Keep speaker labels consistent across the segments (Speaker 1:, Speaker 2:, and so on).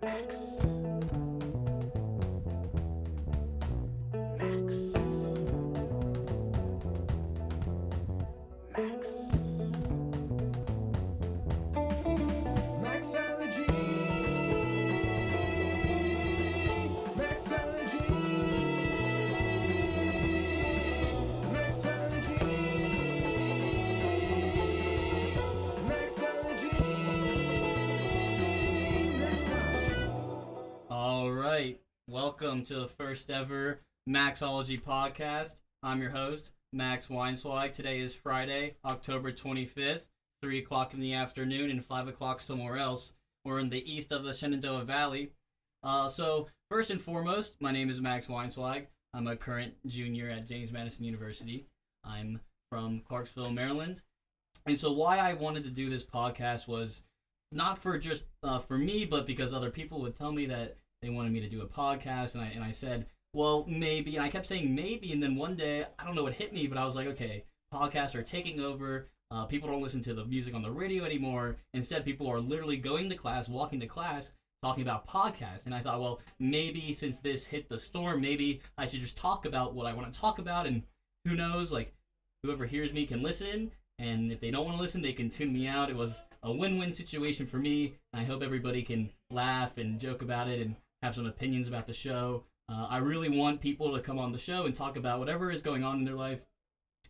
Speaker 1: Max. Max. Max. Maxology. Maxology. Maxology. Maxology. Maxology.
Speaker 2: All right, welcome to the first ever Maxology podcast. I'm your host, Max Weinswag. Today is Friday, October 25th, 3 o'clock in the afternoon and 5 o'clock somewhere else. We're in the east of the Shenandoah Valley. So first and foremost, my name is Max Weinswag. I'm a current junior at James Madison University. I'm from Clarksville, Maryland. And so why I wanted to do this podcast was not for just for me, but because other people would tell me that they wanted me to do a podcast, and I said, well, maybe, and I kept saying maybe, and then one day, I don't know what hit me, but I was like, okay, podcasts are taking over, people don't listen to the music on the radio anymore, instead people are literally going to class, walking to class, talking about podcasts, and I thought, well, maybe since this hit the storm, maybe I should just talk about what I want to talk about, and who knows, like, whoever hears me can listen, and if they don't want to listen, they can tune me out. It was a win-win situation for me, and I hope everybody can laugh and joke about it and have some opinions about the show. I really want people to come on the show and talk about whatever is going on in their life,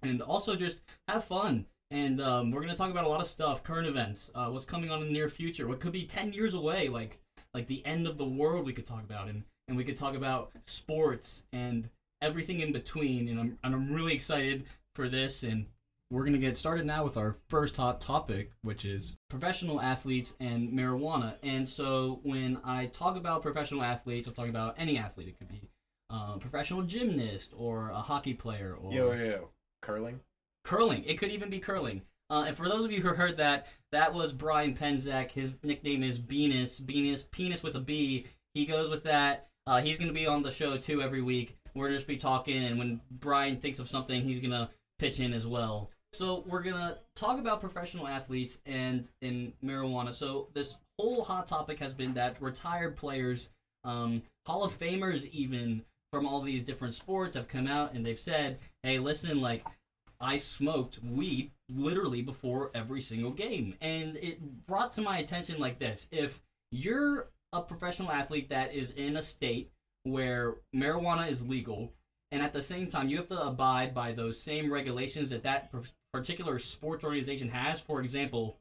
Speaker 2: and also just have fun. And we're going to talk about a lot of stuff, current events, what's coming on in the near future, what could be 10 years away, like the end of the world we could talk about, and we could talk about sports and everything in between, and I'm really excited for this, and we're going to get started now with our first hot topic, which is professional athletes and marijuana. And so when I talk about professional athletes, I'm talking about any athlete. It could be a professional gymnast or a hockey player. Or
Speaker 3: Yo. Curling?
Speaker 2: Curling. It could even be curling. And for those of you who heard that, that was Brian Penzak. His nickname is Beanus. Penis with a B. He goes with that. He's going to be on the show, too, every week. We're just be talking, and when Brian thinks of something, he's going to pitch in as well. So we're going to talk about professional athletes and in marijuana. So this whole hot topic has been that retired players, Hall of Famers even, from all these different sports have come out and they've said, hey, listen, like, I smoked weed literally before every single game. And it brought to my attention like this. If you're a professional athlete that is in a state where marijuana is legal, and at the same time, you have to abide by those same regulations that particular sports organization has. For example,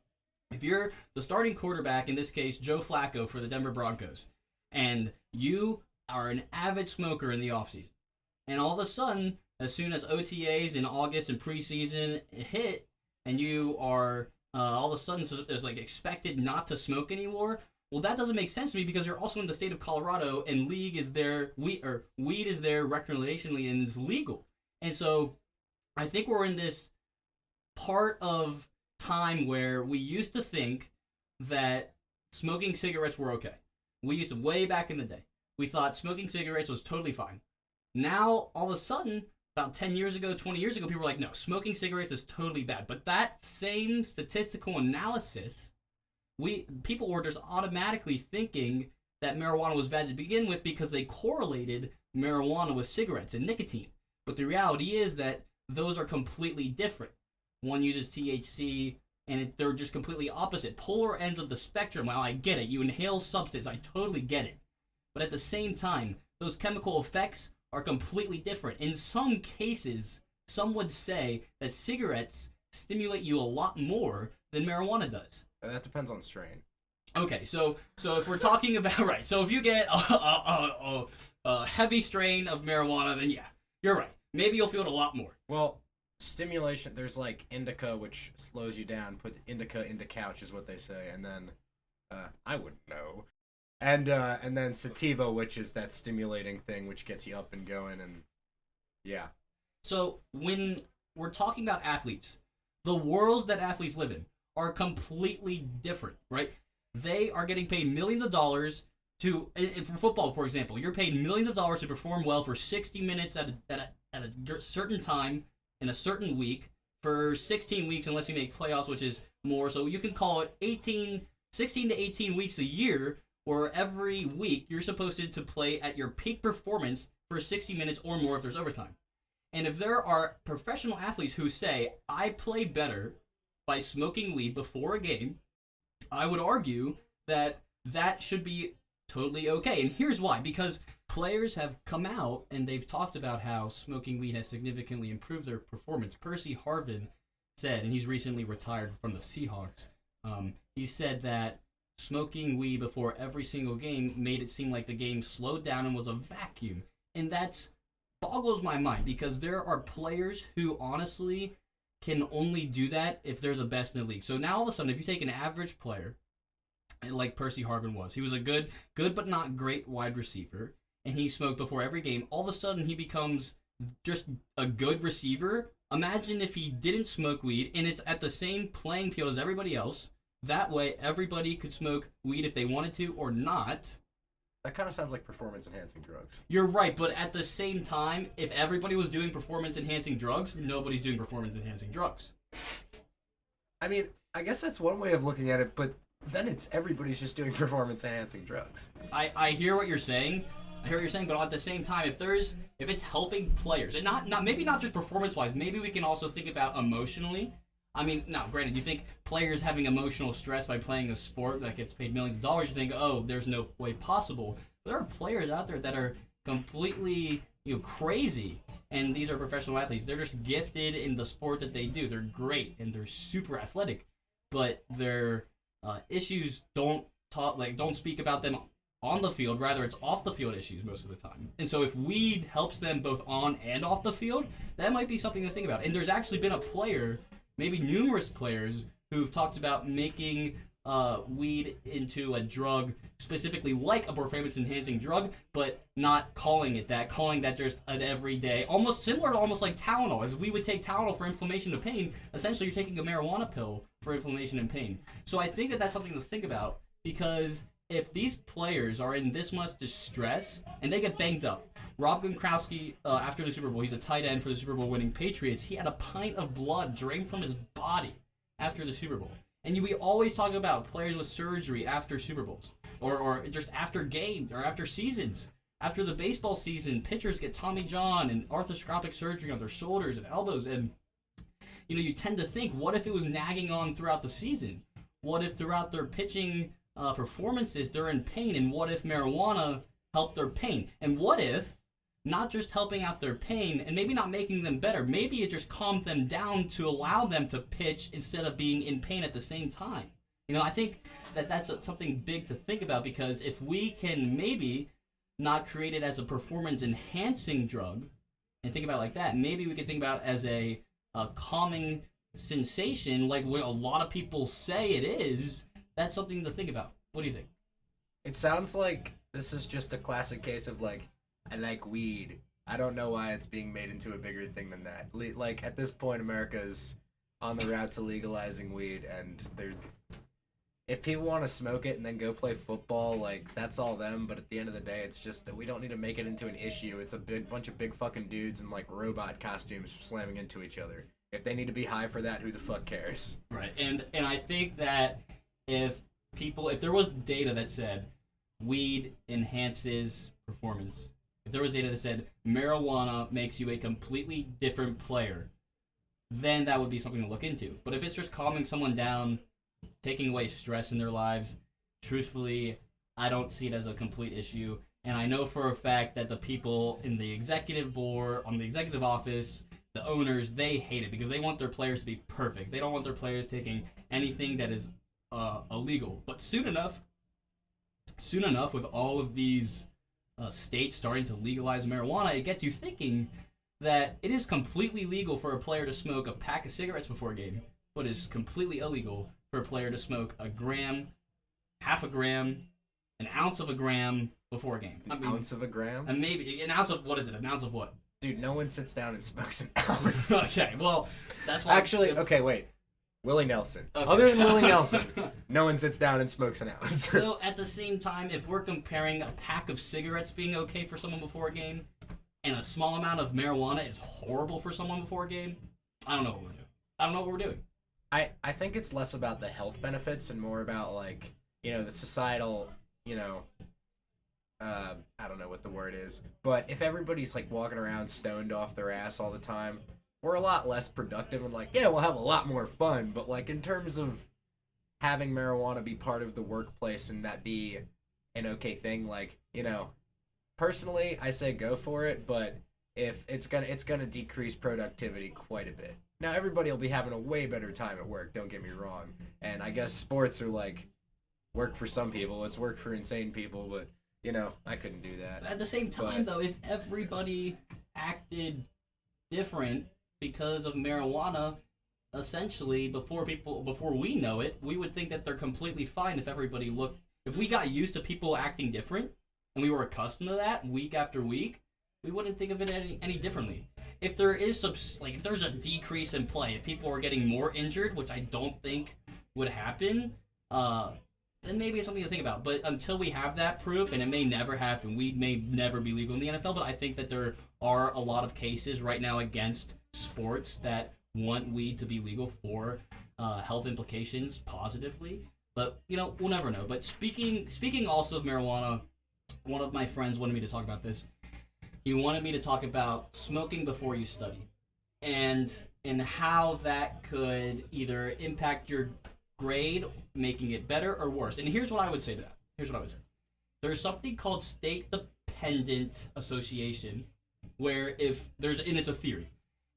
Speaker 2: if you're the starting quarterback, in this case, Joe Flacco for the Denver Broncos, and you are an avid smoker in the offseason, and all of a sudden, as soon as OTAs in August and preseason hit, and you are all of a sudden is like expected not to smoke anymore, well, that doesn't make sense to me because you're also in the state of Colorado and weed is there recreationally and it's legal. And so I think we're in this part of time where we used to think that smoking cigarettes were okay. We used to, way back in the day, we thought smoking cigarettes was totally fine. Now, all of a sudden, about 10 years ago, 20 years ago, people were like, no, smoking cigarettes is totally bad. But that same statistical analysis, people were just automatically thinking that marijuana was bad to begin with because they correlated marijuana with cigarettes and nicotine. But the reality is that those are completely different. One uses THC, and they're just completely opposite. Polar ends of the spectrum. Well, I get it. You inhale substance. I totally get it. But at the same time, those chemical effects are completely different. In some cases, some would say that cigarettes stimulate you a lot more than marijuana does.
Speaker 3: And that depends on strain.
Speaker 2: Okay, so if we're talking about, right, so if you get a heavy strain of marijuana, then yeah, you're right. Maybe you'll feel it a lot more.
Speaker 3: Well, stimulation, there's like indica, which slows you down. Put indica into couch is what they say. And then, I wouldn't know. And then sativa, which is that stimulating thing, which gets you up and going, and yeah.
Speaker 2: So when we're talking about athletes, the worlds that athletes live in are completely different, right? They are getting paid millions of dollars to, for football, for example, you're paid millions of dollars to perform well for 60 minutes at a certain time in a certain week for 16 weeks unless you make playoffs, which is more. So you can call it 16 to 18 weeks a year where every week you're supposed to play at your peak performance for 60 minutes or more if there's overtime. And if there are professional athletes who say, I play better by smoking weed before a game, I would argue that that should be totally okay. And here's why. Because players have come out and they've talked about how smoking weed has significantly improved their performance. Percy Harvin said, and he's recently retired from the Seahawks, he said that smoking weed before every single game made it seem like the game slowed down and was a vacuum. And that boggles my mind because there are players who honestly can only do that if they're the best in the league. So now all of a sudden, if you take an average player, like Percy Harvin was, he was a good but not great wide receiver, and he smoked before every game, all of a sudden he becomes just a good receiver. Imagine if he didn't smoke weed and it's at the same playing field as everybody else. That way, everybody could smoke weed if they wanted to or not.
Speaker 3: That kind of sounds like performance-enhancing drugs.
Speaker 2: You're right, but at the same time, if everybody was doing performance-enhancing drugs, nobody's doing performance-enhancing drugs.
Speaker 3: I mean, I guess that's one way of looking at it, but then it's everybody's just doing performance-enhancing drugs.
Speaker 2: I hear what you're saying. But at the same time, if it's helping players, and maybe not just performance-wise, maybe we can also think about emotionally. I mean, now, granted, you think players having emotional stress by playing a sport that gets paid millions of dollars, you think, oh, there's no way possible. But there are players out there that are completely, crazy, and these are professional athletes. They're just gifted in the sport that they do. They're great, and they're super athletic, but their issues don't speak about them on the field. Rather, it's off the field issues most of the time. And so if weed helps them both on and off the field, that might be something to think about. And there's actually been a player, maybe numerous players, who've talked about making weed into a drug, specifically like a performance-enhancing drug, but not calling that just an everyday, almost similar to almost like Tylenol. As we would take Tylenol for inflammation and pain, essentially you're taking a marijuana pill for inflammation and pain. So I think that that's something to think about, because if these players are in this much distress and they get banged up, Rob Gronkowski, after the Super Bowl, he's a tight end for the Super Bowl winning Patriots, he had a pint of blood drained from his body after the Super Bowl. And we always talk about players with surgery after Super Bowls, or just after games, or after seasons. After the baseball season, pitchers get Tommy John and arthroscopic surgery on their shoulders and elbows, and you tend to think, what if it was nagging on throughout the season? What if throughout their pitching performances they're in pain, and what if marijuana helped their pain? And what if not just helping out their pain and maybe not making them better, maybe it just calmed them down to allow them to pitch instead of being in pain at the same time? I think that that's something big to think about, because if we can maybe not create it as a performance enhancing drug and think about it like that, maybe we can think about it as a calming sensation, like what a lot of people say it is. That's something to think about. What do you think?
Speaker 3: It sounds like this is just a classic case of, like, I like weed. I don't know why it's being made into a bigger thing than that. Like, at this point, America's on the route to legalizing weed, and if people want to smoke it and then go play football, like, that's all them, but at the end of the day, it's just that we don't need to make it into an issue. It's a bunch of big fucking dudes in, like, robot costumes slamming into each other. If they need to be high for that, who the fuck cares?
Speaker 2: Right, and I think that if there was data that said weed enhances performance, if there was data that said marijuana makes you a completely different player, then that would be something to look into. But if it's just calming someone down, taking away stress in their lives, truthfully, I don't see it as a complete issue. And I know for a fact that the people in the executive board, on the executive office, the owners, they hate it because they want their players to be perfect. They don't want their players taking anything that is illegal. But soon enough, with all of these states starting to legalize marijuana, it gets you thinking that it is completely legal for a player to smoke a pack of cigarettes before a game, but it's completely illegal for a player to smoke a gram, half a gram, an ounce of a gram before a game.
Speaker 3: Ounce of a gram?
Speaker 2: And maybe an ounce of, what is it? An ounce of what?
Speaker 3: Dude, no one sits down and smokes an ounce.
Speaker 2: Okay, well, that's why.
Speaker 3: Actually, okay, wait. Willie Nelson. Okay. Other than Willie Nelson, no one sits down and smokes an ounce.
Speaker 2: So at the same time, if we're comparing a pack of cigarettes being okay for someone before a game, and a small amount of marijuana is horrible for someone before a game, I don't know what we're doing. I don't know what we're doing.
Speaker 3: I think it's less about the health benefits and more about, like, the societal I don't know what the word is, but if everybody's like walking around stoned off their ass all the time, we're a lot less productive and like, yeah, we'll have a lot more fun. But like in terms of having marijuana be part of the workplace and that be an okay thing, like, personally, I say go for it, but if it's gonna decrease productivity quite a bit. Now everybody will be having a way better time at work, don't get me wrong. And I guess sports are like work for some people, it's work for insane people, but I couldn't do that.
Speaker 2: At the same time, though, if everybody acted different because of marijuana, essentially, before we know it, we would think that they're completely fine if we got used to people acting different, and we were accustomed to that week after week, we wouldn't think of it any differently. If there is if there's a decrease in play, if people are getting more injured, which I don't think would happen, then maybe it's something to think about. But until we have that proof, and it may never happen, we may never be legal in the NFL, but I think that there are a lot of cases right now against sports that want weed to be legal for health implications positively. But, we'll never know. But speaking also of marijuana, one of my friends wanted me to talk about this. He wanted me to talk about smoking before you study and how that could either impact your grade, making it better or worse. And here's what I would say to that. There's something called state-dependent association, where and it's a theory.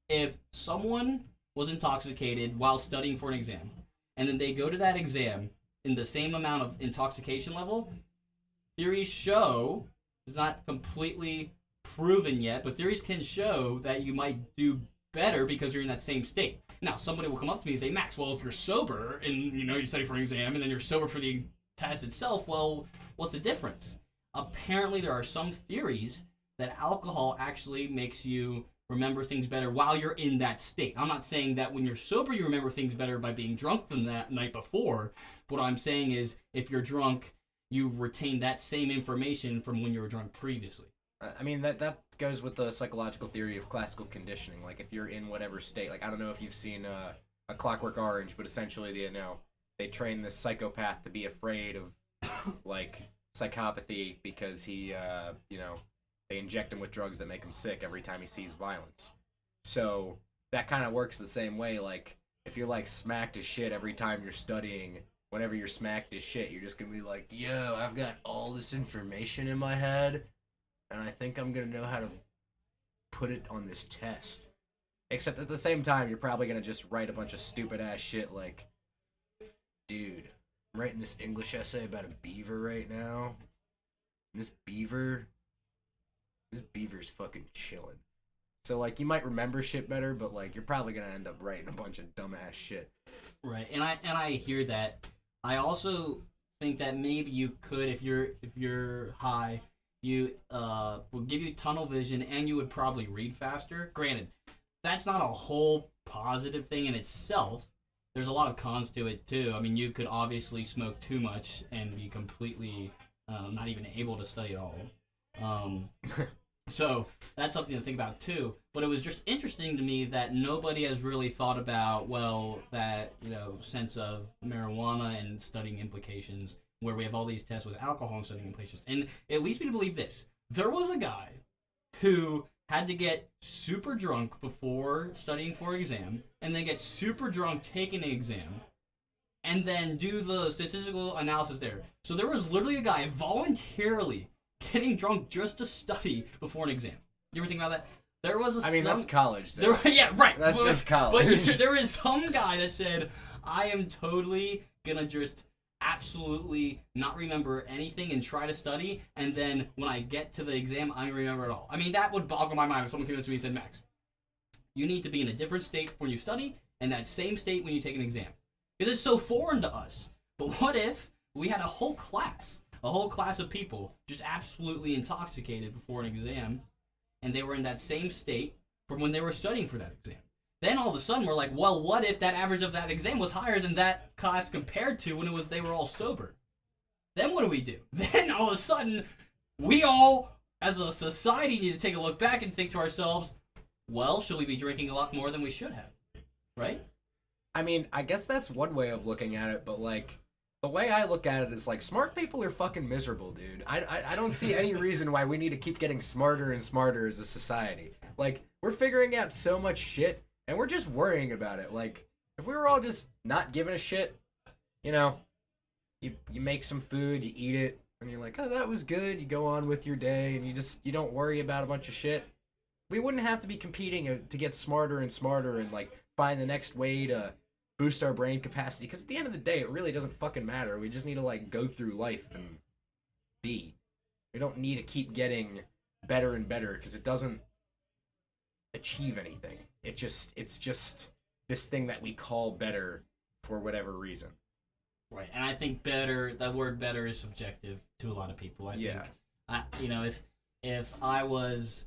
Speaker 2: If someone was intoxicated while studying for an exam, and then they go to that exam in the same amount of intoxication level, theories show, it's not completely proven yet, but theories can show that you might do better because you're in that same state. Now, somebody will come up to me and say, Max, well, if you're sober and, you study for an exam and then you're sober for the test itself, well, what's the difference? Apparently, there are some theories that alcohol actually makes you remember things better while you're in that state. I'm not saying that when you're sober, you remember things better by being drunk than that night before. What I'm saying is, if you're drunk, you retain that same information from when you were drunk previously.
Speaker 3: I mean, that goes with the psychological theory of classical conditioning. Like, if you're in whatever state, like, I don't know if you've seen A Clockwork Orange, but essentially, they train this psychopath to be afraid of, like, psychopathy because he, they inject him with drugs that make him sick every time he sees violence. So, that kind of works the same way. Like, if you're, like, smacked as shit every time you're studying, whenever you're smacked as shit, you're just gonna be like, yo, I've got all this information in my head, and I think I'm going to know how to put it on this test. Except at the same time, you're probably going to just write a bunch of stupid-ass shit like, dude, I'm writing this English essay about a beaver right now. And this beaver's fucking chilling. So, like, you might remember shit better, but, like, you're probably going to end up writing a bunch of dumbass shit.
Speaker 2: Right, and I hear that. I also think that maybe you could, if you're high, you will give you tunnel vision, and you would probably read faster. Granted, that's not a whole positive thing in itself. There's a lot of cons to it too. I mean, you could obviously smoke too much and be completely not even able to study at all. So that's something to think about too. But it was just interesting to me that nobody has really thought about, that sense of marijuana and studying implications, where we have all these tests with alcohol and studying implications. And it leads me to believe this. There was a guy who had to get super drunk before studying for an exam, and then get super drunk taking an exam, and then do the statistical analysis there. So there was literally a guy voluntarily getting drunk just to study before an exam. You ever think about that? There was
Speaker 3: that's college.
Speaker 2: Yeah, right.
Speaker 3: That's just college.
Speaker 2: But there is some guy that said, I am totally gonna just absolutely not remember anything and try to study, and then when I get to the exam, I don't remember it all. I mean, that would boggle my mind if someone came up to me and said, Max, you need to be in a different state when you study, and that same state when you take an exam. Because it's so foreign to us. But what if we had a whole class of people just absolutely intoxicated before an exam, and they were in that same state from when they were studying for that exam? Then all of a sudden we're like, well, what if that average of that exam was higher than that class compared to when they were all sober? Then what do? Then all of a sudden, we all, as a society, need to take a look back and think to ourselves, well, should we be drinking a lot more than we should have? Right?
Speaker 3: I mean, I guess that's one way of looking at it, but, like, The way I look at it is like smart people are fucking miserable, dude. I don't see any reason why we need to keep getting smarter and smarter as a society. Like, we're figuring out so much shit and we're just worrying about it. Like, if we were all just not giving a shit, you know, you make some food, you eat it, and you're like, oh, that was good. You go on with your day and you don't worry about a bunch of shit. We wouldn't have to be competing to get smarter and smarter and like find the next way to boost our brain capacity, because at the end of the day it really doesn't fucking matter. We just need to like go through life and be. We don't need to keep getting better and better because it doesn't achieve anything. It's just this thing that we call better for whatever reason.
Speaker 2: Right, and I think better, that word better is subjective to a lot of people. I think, if I was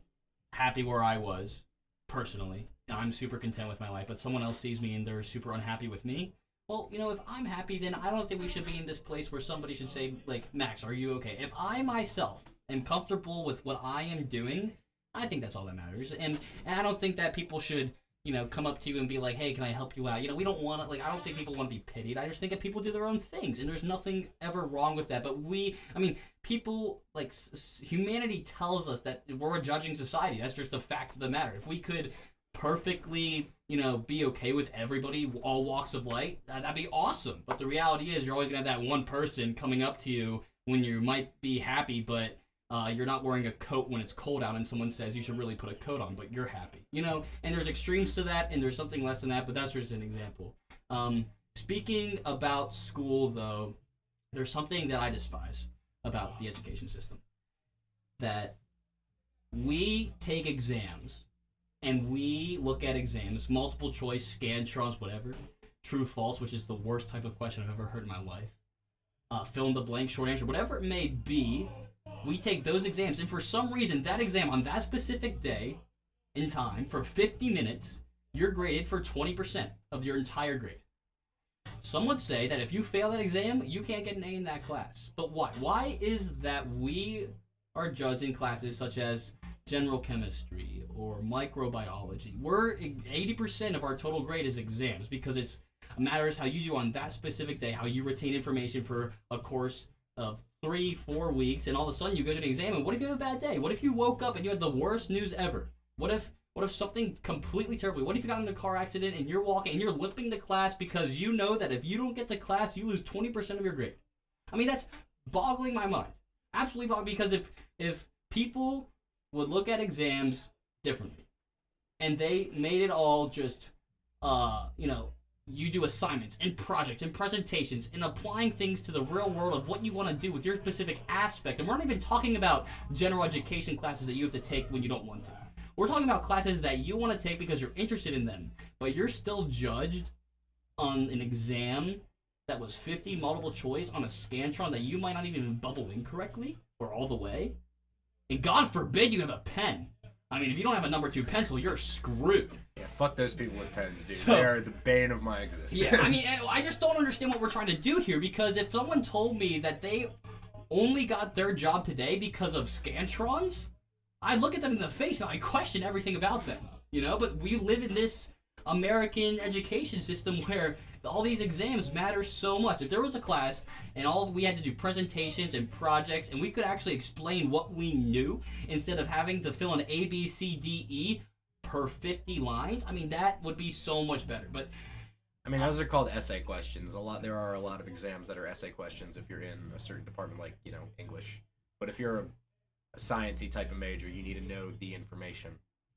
Speaker 2: happy where I was, personally, I'm super content with my life, but someone else sees me and they're super unhappy with me, well, if I'm happy, then I don't think we should be in this place where somebody should say, like, Max, are you okay? If I myself am comfortable with what I am doing, I think that's all that matters. And I don't think that people should, come up to you and be like, hey, can I help you out? We don't want to, like, I don't think people want to be pitied. I just think that people do their own things, and there's nothing ever wrong with that. But people, like, humanity tells us that we're a judging society. That's just a fact of the matter. If we could perfectly, be okay with everybody, all walks of life, that'd be awesome. But the reality is you're always going to have that one person coming up to you when you might be happy, but you're not wearing a coat when it's cold out and someone says you should really put a coat on, but you're happy. And there's extremes to that, and there's something less than that, but that's just an example. Speaking about school, though, there's something that I despise about the education system. That we take exams, and we look at exams, multiple choice, scantrons, whatever, true, false, which is the worst type of question I've ever heard in my life, fill in the blank, short answer, whatever it may be. We take those exams, and for some reason, that exam on that specific day in time, for 50 minutes, you're graded for 20% of your entire grade. Some would say that if you fail that exam, you can't get an A in that class. But why? Why is that we are judged in classes such as general chemistry or microbiology? We're 80% of our total grade is exams, because it matters how you do on that specific day, how you retain information for a course of 3-4 weeks, and all of a sudden you go to an exam, and what if you have a bad day? What if you woke up and you had the worst news ever? What if something completely terrible? What if you got in a car accident and you're walking and you're limping to class because you know that if you don't get to class, you lose 20% of your grade? That's boggling my mind. Absolutely boggling, because if people would look at exams differently, and they made it all just, you do assignments and projects and presentations and applying things to the real world of what you want to do with your specific aspect. And we're not even talking about general education classes that you have to take when you don't want to. We're talking about classes that you want to take because you're interested in them, but you're still judged on an exam that was 50 multiple choice on a Scantron that you might not even bubble in correctly or all the way. And God forbid you have a pen. If you don't have a number 2 pencil, you're screwed.
Speaker 3: Yeah, fuck those people with pens, dude.
Speaker 2: So,
Speaker 3: they are the bane of my existence.
Speaker 2: Yeah, I just don't understand what we're trying to do here, because if someone told me that they only got their job today because of Scantrons, I'd look at them in the face and I'd question everything about them. But we live in this American education system where all these exams matter so much. If there was a class and all we had to do presentations and projects, and we could actually explain what we knew instead of having to fill in A, B, C, D, E per 50 lines, that would be so much better. But
Speaker 3: those are called essay questions. There are a lot of exams that are essay questions if you're in a certain department, like English. But if you're a sciencey type of major, you need to know the information.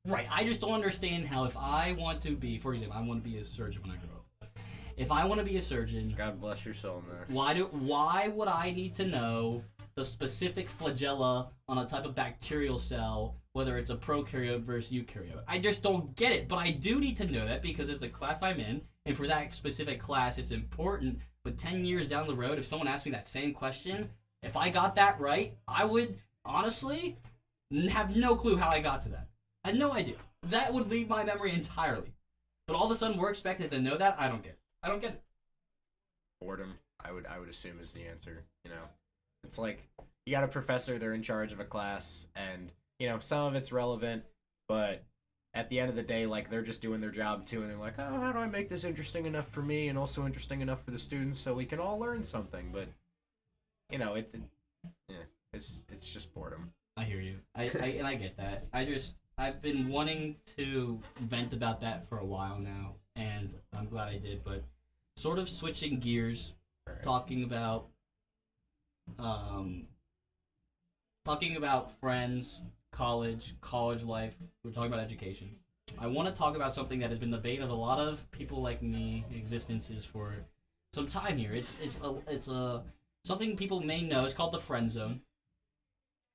Speaker 2: Right. I just don't understand how, if I want to be, for example, I want to be a surgeon when I grow up. If I want to be a surgeon,
Speaker 3: God bless your soul, Max.
Speaker 2: Why would I need to know the specific flagella on a type of bacterial cell, whether it's a prokaryote versus eukaryote? I just don't get it. But I do need to know that because it's the class I'm in, and for that specific class, it's important. But 10 years down the road, if someone asked me that same question, if I got that right, I would honestly have no clue how I got to that. I had no idea. That would leave my memory entirely. But all of a sudden, we're expected to know that. I don't get it. I don't get it.
Speaker 3: Boredom, I would assume, is the answer. It's like you got a professor, they're in charge of a class, and some of it's relevant, but at the end of the day, like, they're just doing their job too, and they're like, oh, how do I make this interesting enough for me and also interesting enough for the students so we can all learn something? But, you know, it's just boredom.
Speaker 2: I hear you. And I get that. I've been wanting to vent about that for a while now, and I'm glad I did, but sort of switching gears,
Speaker 3: Right.
Speaker 2: talking about friends, college life. We're talking about education. I want to talk about something that has been the bane of a lot of people like me existences for some time here. It's something people may know. It's called the friend zone.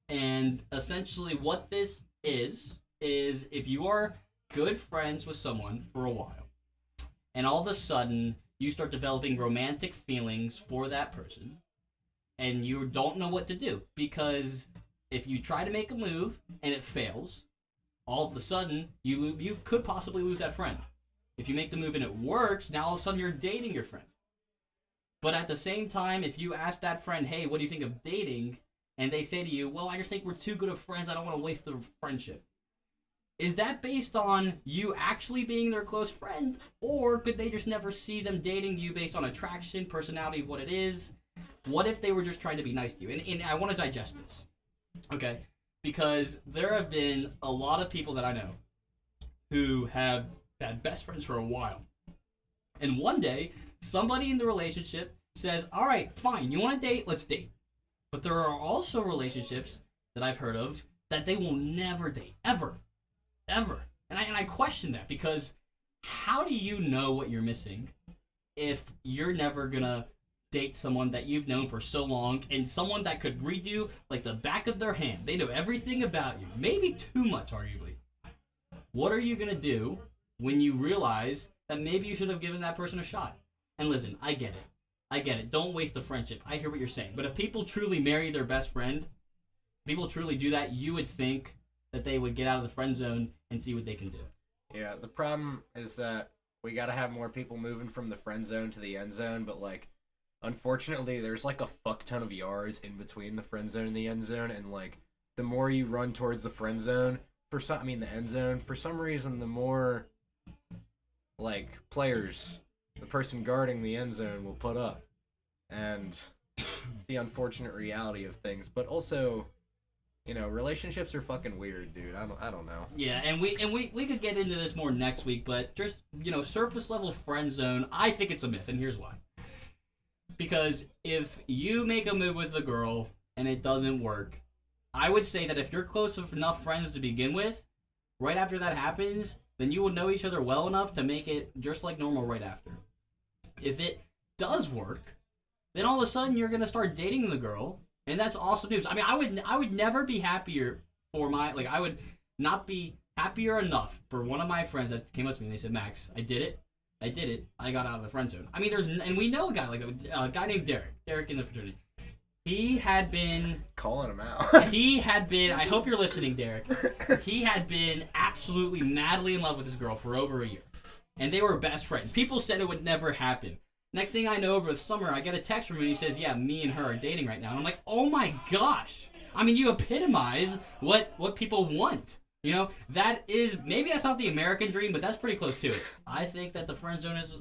Speaker 2: And essentially what this is if you are good friends with someone for a while, and all of a sudden you start developing romantic feelings for that person, and you don't know what to do, because if you try to make a move and it fails, all of a sudden you could possibly lose that friend. If you make the move and it works, now all of a sudden you're dating your friend. But at the same time, if you ask that friend, hey, what do you think of dating? And they say to you, well, I just think we're too good of friends, I don't want to waste the friendship. Is that based on you actually being their close friend? Or could they just never see them dating you based on attraction, personality, what it is? What if they were just trying to be nice to you? And I want to digest this, okay? Because there have been a lot of people that I know who have had best friends for a while. And one day, somebody in the relationship says, all right, fine, you want to date? Let's date. But there are also relationships that I've heard of that they will never date, ever. And I question that, because how do you know what you're missing if you're never gonna date someone that you've known for so long, and someone that could read you like the back of their hand? They know everything about you, maybe too much, arguably. What are you gonna do when you realize that maybe you should have given that person a shot? And listen, I get it. Don't waste the friendship. I hear what you're saying. But if people truly marry their best friend, people truly do that, you would think that they would get out of the friend zone and see what they can do.
Speaker 3: Yeah, the problem is that we gotta have more people moving from the friend zone to the end zone, but, like, unfortunately, there's, like, a fuck ton of yards in between the friend zone and the end zone, and, like, the more you run towards the friend zone, the end zone, for some reason, the more, like, players the person guarding the end zone will put up. And it's the unfortunate reality of things. But also, you know, relationships are fucking weird, dude. I don't know.
Speaker 2: Yeah, and we could get into this more next week, but just, you know, surface level friend zone, I think it's a myth, and here's why. Because if you make a move with a girl and it doesn't work, I would say that if you're close enough friends to begin with, right after that happens, then you will know each other well enough to make it just like normal right after. If it does work, then all of a sudden you're gonna start dating the girl, and that's awesome news. I mean, I would never be happier for I would not be happier enough for one of my friends that came up to me and they said, Max, I did it. I got out of the friend zone. I mean, and we know a guy, like a guy named Derek in the fraternity. He had been
Speaker 3: calling him out.
Speaker 2: He had been. I hope you're listening, Derek. He had been absolutely madly in love with this girl for over a year, and they were best friends. People said it would never happen. Next thing I know, over the summer, I get a text from him, and he says, yeah, me and her are dating right now. And I'm like, oh my gosh. I mean, you epitomize what people want. You know, that is, maybe that's not the American dream, but that's pretty close to it. I think that the friend zone is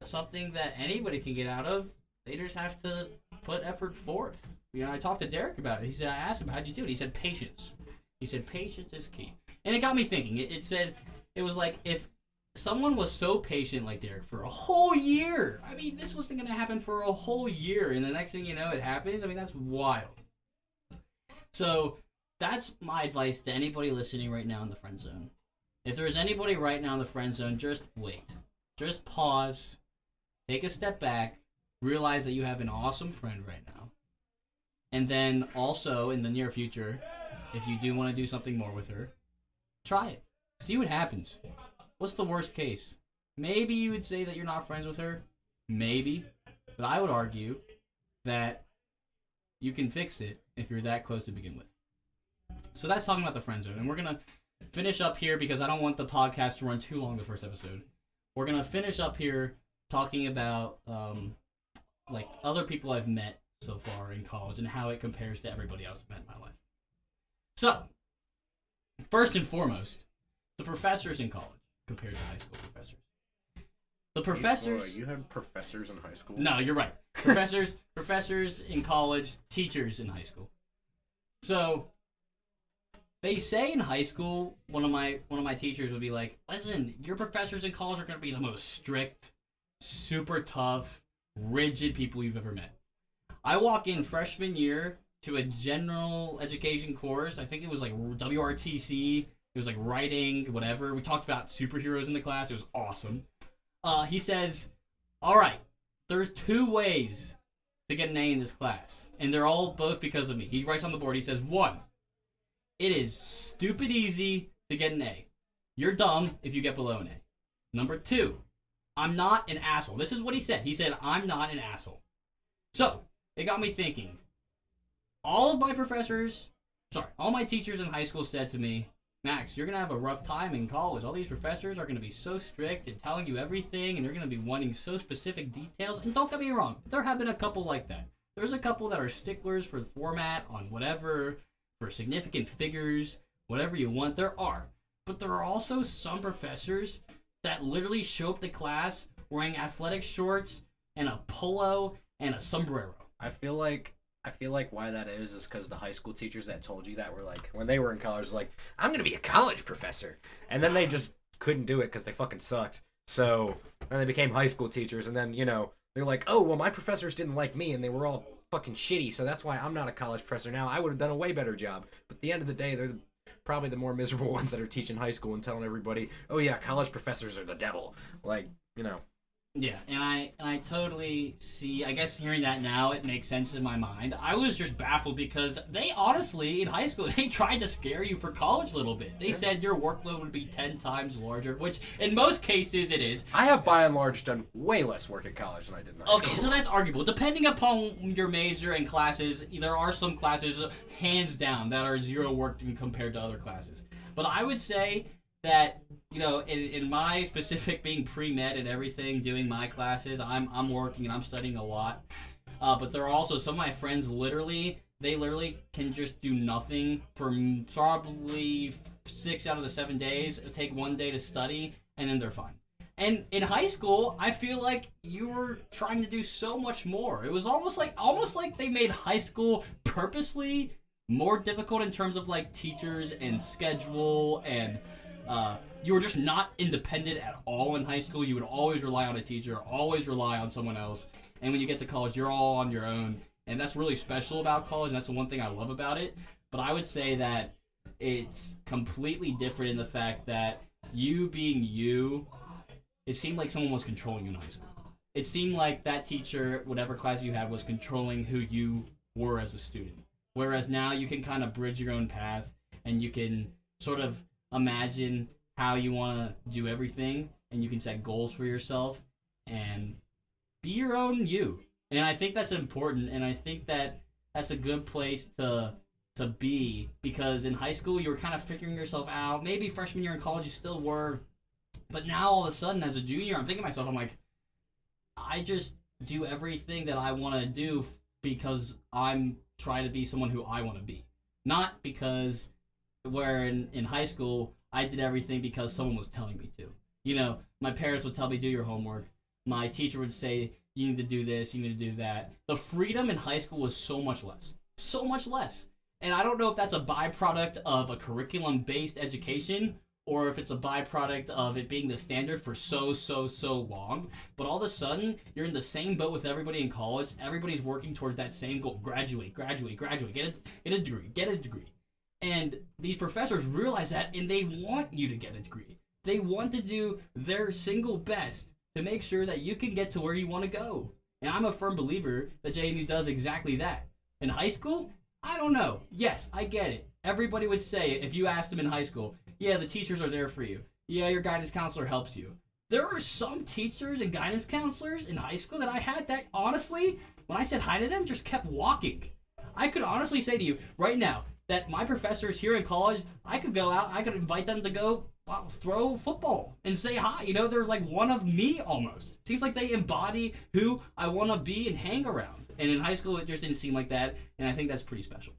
Speaker 2: something that anybody can get out of. They just have to put effort forth. You know, I talked to Derek about it. He said, I asked him, how'd you do it? He said, patience. He said, patience is key. And it got me thinking. It was like, if someone was so patient like Derek for a whole year. I mean, this wasn't going to happen for a whole year, and the next thing you know, it happens. I mean, that's wild. So that's my advice to anybody listening right now in the friend zone. If there's anybody right now in the friend zone, just wait. Just pause. Take a step back. Realize that you have an awesome friend right now. And then also, in the near future, if you do want to do something more with her, try it. See what happens. What's the worst case? Maybe you would say that you're not friends with her. Maybe. But I would argue that you can fix it if you're that close to begin with. So that's talking about the friend zone. And we're going to finish up here because I don't want the podcast to run too long, the first episode. We're going to finish up here talking about like other people I've met so far in college and how it compares to everybody else I've met in my life. So, first and foremost, the professors in college compared to high school professors. The professors.
Speaker 3: You had professors in high school?
Speaker 2: No, you're right. Professors in college, teachers in high school. So they say in high school, one of my teachers would be like, "Listen, your professors in college are going to be the most strict, super tough, rigid people you've ever met." I walk in freshman year to a general education course. I think it was like WRTC. It was like writing, whatever. We talked about superheroes in the class. It was awesome. He says, "All right, there's 2 ways to get an A in this class, and they're all both because of me." He writes on the board. He says, 1, it is stupid easy to get an A. You're dumb if you get below an A. Number 2, I'm not an asshole. This is what he said. He said, "I'm not an asshole." So it got me thinking. All my teachers in high school said to me, "Max, you're going to have a rough time in college. All these professors are going to be so strict and telling you everything, and they're going to be wanting so specific details." And don't get me wrong, there have been a couple like that. There's a couple that are sticklers for the format on whatever, for significant figures, whatever you want. There are. But there are also some professors that literally show up to class wearing athletic shorts and a polo and a sombrero.
Speaker 3: I feel like why that is because the high school teachers that told you that were like, when they were in college, like, "I'm going to be a college professor." And then they just couldn't do it because they fucking sucked. So then they became high school teachers. And then, they're like, "Oh, well, my professors didn't like me and they were all fucking shitty. So that's why I'm not a college professor now. I would have done a way better job." But at the end of the day, they're probably the more miserable ones that are teaching high school and telling everybody, "Oh, yeah, college professors are the devil." Like,
Speaker 2: Yeah, and I totally see. I guess hearing that now, it makes sense in my mind. I was just baffled because they honestly, in high school, they tried to scare you for college a little bit. They said your workload would be 10 times larger, which in most cases it is.
Speaker 3: I have by and large done way less work at college than I did in high school.
Speaker 2: Okay, so that's arguable. Depending upon your major and classes, there are some classes, hands down, that are zero work compared to other classes. But I would say that, in my specific being pre-med and everything, doing my classes, I'm working and I'm studying a lot. But there are also some of my friends they literally can just do nothing for probably 6 out of the 7 days, take 1 day to study, and then they're fine. And in high school, I feel like you were trying to do so much more. It was almost like they made high school purposely more difficult in terms of like teachers and schedule, and you were just not independent at all in high school. You would always rely on a teacher, always rely on someone else. And when you get to college, you're all on your own. And that's really special about college, and that's the one thing I love about it. But I would say that it's completely different in the fact that you being you, it seemed like someone was controlling you in high school. It seemed like that teacher, whatever class you had, was controlling who you were as a student. Whereas now you can kind of bridge your own path, and you can sort of imagine how you want to do everything, and you can set goals for yourself and be your own you. And I think that's important, and I think that that's a good place to be, because in high school you were kind of figuring yourself out. Maybe freshman year in college you still were, but now all of a sudden as a junior, I'm thinking to myself, I'm like, I just do everything that I want to do because I'm trying to be someone who I want to be. Not because where in high school I did everything because someone was telling me to. My parents would tell me, do your homework. My teacher would say, you need to do this, you need to do that. The freedom in high school was so much less. So much less. And I don't know if that's a byproduct of a curriculum-based education, or if it's a byproduct of it being the standard for so long. But all of a sudden, you're in the same boat with everybody in college. Everybody's working towards that same goal. Graduate. Get a degree. And these professors realize that, and they want you to get a degree. They want to do their single best to make sure that you can get to where you want to go. And I'm a firm believer that JMU does exactly that. In high school, I don't know. Yes, I get it. Everybody would say, if you asked them in high school, yeah, the teachers are there for you. Yeah, your guidance counselor helps you. There are some teachers and guidance counselors in high school that I had that, honestly, when I said hi to them, just kept walking. I could honestly say to you right now that my professors here in college, I could go out, I could invite them to go throw football and say hi. They're like one of me almost. Seems like they embody who I want to be and hang around. And in high school, it just didn't seem like that, and I think that's pretty special.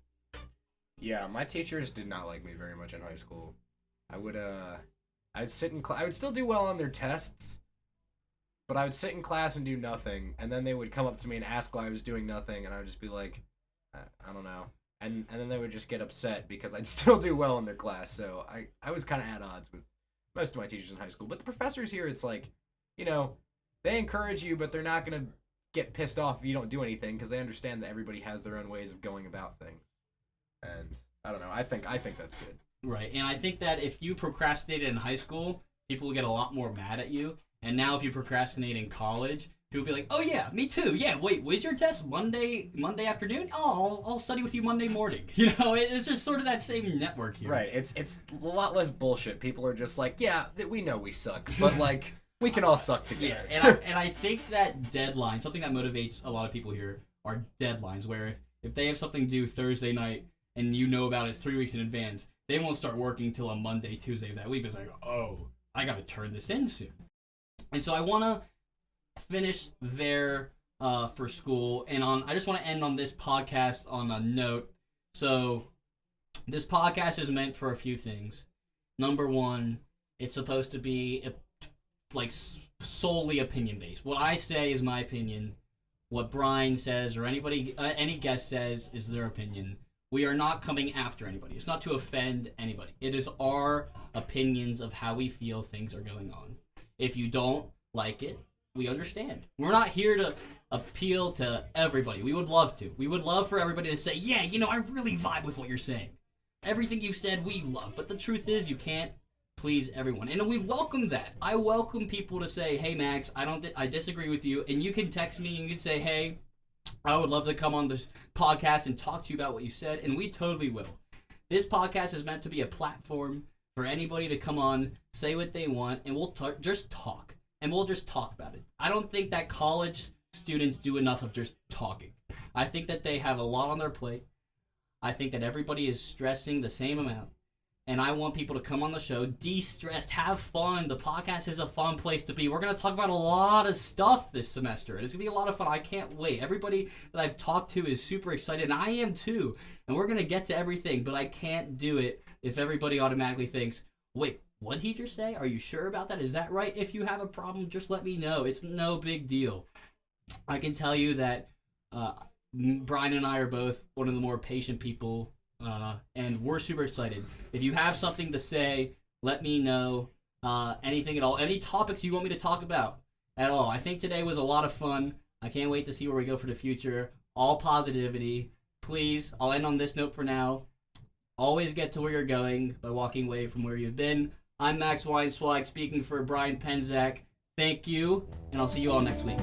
Speaker 3: Yeah, my teachers did not like me very much in high school. I would I would sit in I would still do well on their tests, but I would sit in class and do nothing, and then they would come up to me and ask why I was doing nothing, and I would just be like, I don't know. And then they would just get upset because I'd still do well in their class, so I was kind of at odds with most of my teachers in high school. But the professors here, it's like, they encourage you, but they're not going to get pissed off if you don't do anything because they understand that everybody has their own ways of going about things. And I don't know, I think that's good.
Speaker 2: Right, and I think that if you procrastinated in high school, people will get a lot more mad at you. And now if you procrastinate in college, people will be like, oh yeah, me too. Yeah, wait, when's your test? Monday afternoon? Oh, I'll study with you Monday morning. It's just sort of that same network here.
Speaker 3: Right, it's a lot less bullshit. People are just like, yeah, we know we suck, but like, we can all suck together.
Speaker 2: Yeah, and I think that deadline, something that motivates a lot of people here, are deadlines, where if they have something due Thursday night and you know about it 3 weeks in advance, they won't start working till a Monday, Tuesday of that week. It's like, oh, I got to turn this in soon. And so I want to finish there for school. And I just want to end on this podcast on a note. So this podcast is meant for a few things. Number one, it's supposed to be solely opinion based. What I say is my opinion. What Brian says or any guest says is their opinion. We are not coming after anybody. It's not to offend anybody. It is our opinions of how we feel things are going on. If you don't like it, we understand. We're not here to appeal to everybody. We would love to. We would love for everybody to say, yeah, I really vibe with what you're saying. Everything you said, we love. But the truth is, you can't please everyone. And we welcome that. I welcome people to say, hey, Max, I disagree with you. And you can text me and you can say, hey, I would love to come on this podcast and talk to you about what you said. And we totally will. This podcast is meant to be a platform for anybody to come on, say what they want, and we'll just talk. And we'll just talk about it. I don't think that college students do enough of just talking. I think that they have a lot on their plate. I think that everybody is stressing the same amount. And I want people to come on the show, de-stressed, have fun. The podcast is a fun place to be. We're going to talk about a lot of stuff this semester. And it's going to be a lot of fun. I can't wait. Everybody that I've talked to is super excited, and I am too. And we're going to get to everything, but I can't do it if everybody automatically thinks, wait, what did he just say? Are you sure about that? Is that right? If you have a problem, just let me know. It's no big deal. I can tell you that Brian and I are both one of the more patient people, and we're super excited. If you have something to say, let me know. Anything at all. Any topics you want me to talk about at all. I think today was a lot of fun. I can't wait to see where we go for the future. All positivity. Please, I'll end on this note for now. Always get to where you're going by walking away from where you've been. I'm Max Weinswag speaking for Brian Penzak. Thank you, and I'll see you all next week.